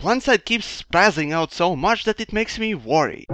Planetside keeps spazzing out so much that it makes me worry.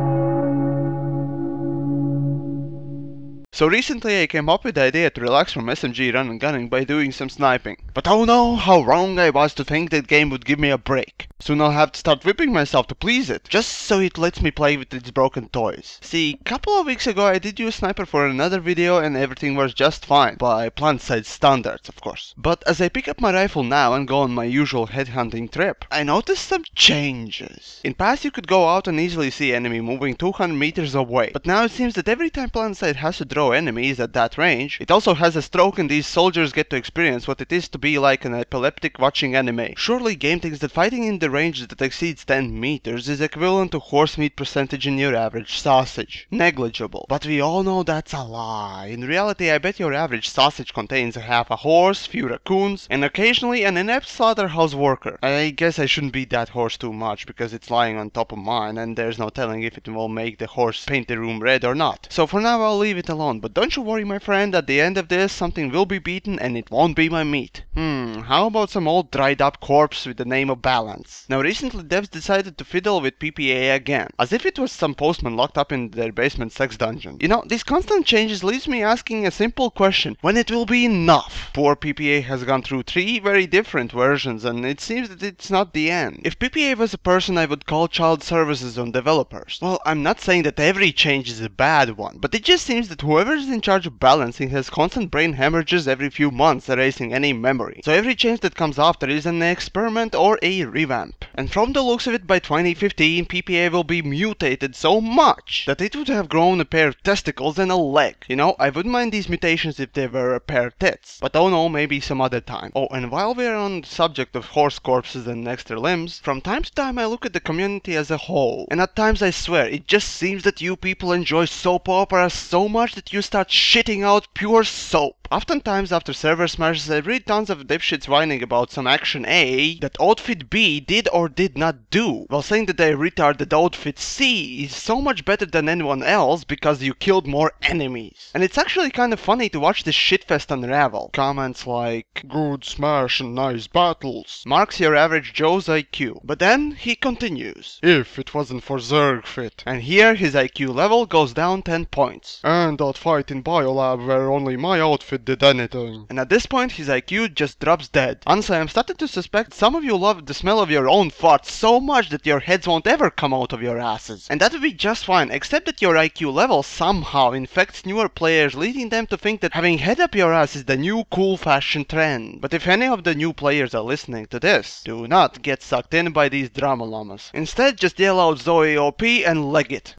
So recently I came up with the idea to relax from SMG run and gunning by doing some sniping. But oh no, how wrong I was to think that game would give me a break. Soon I'll have to start whipping myself to please it, just so it lets me play with its broken toys. See, couple of weeks ago I did use sniper for another video and everything was just fine, by Planetside standards of course. But as I pick up my rifle now and go on my usual headhunting trip, I noticed some changes. In past you could go out and easily see enemy moving 200 meters away, but now it seems that every time Planetside has to draw enemies at that range, it also has a stroke and these soldiers get to experience what it is to be like an epileptic watching anime. Surely game thinks that fighting in the range that exceeds 10 meters is equivalent to horse meat percentage in your average sausage. Negligible. But we all know that's a lie. In reality, I bet your average sausage contains half a horse, few raccoons, and occasionally an inept slaughterhouse worker. I guess I shouldn't beat that horse too much because it's lying on top of mine and there's no telling if it will make the horse paint the room red or not. So for now I'll leave it alone. But don't you worry, my friend, at the end of this something will be beaten and it won't be my meat. How about some old dried up corpse with the name of Balance? Now recently devs decided to fiddle with PPA again, as if it was some postman locked up in their basement sex dungeon. You know, these constant changes leaves me asking a simple question: when it will be enough? Poor PPA has gone through 3 very different versions and it seems that it's not the end. If PPA was a person I would call child services on developers. Well, I'm not saying that every change is a bad one, but it just seems that whoever is in charge of balancing has constant brain hemorrhages every few months erasing any memory. So every change that comes after is an experiment or a revamp. And from the looks of it, by 2015 PPA will be mutated so much that it would have grown a pair of testicles and a leg. You know, I wouldn't mind these mutations if they were a pair of tits, but oh no, maybe some other time. Oh, and while we're on the subject of horse corpses and extra limbs, from time to time I look at the community as a whole, and at times I swear it just seems that you people enjoy soap operas so much that you start shitting out pure soap. Oftentimes after server smashes I read tons of dipshits whining about some action A that outfit B did or did not do, while saying that their retarded outfit C is so much better than anyone else because you killed more enemies. And it's actually kind of funny to watch this shitfest unravel. Comments like "good smash and nice battles" marks your average Joe's IQ. But then he continues, "if it wasn't for Zergfit." And here his IQ level goes down 10 points. "And that fight in Biolab where only my outfit did anything." And at this point his IQ just drops dead. Honestly, I'm starting to suspect some of you love the smell of your own farts so much that your heads won't ever come out of your asses. And that would be just fine, except that your IQ level somehow infects newer players, leading them to think that having head up your ass is the new cool fashion trend. But if any of the new players are listening to this, do not get sucked in by these drama llamas. Instead, just yell out Zoe OP and leg it.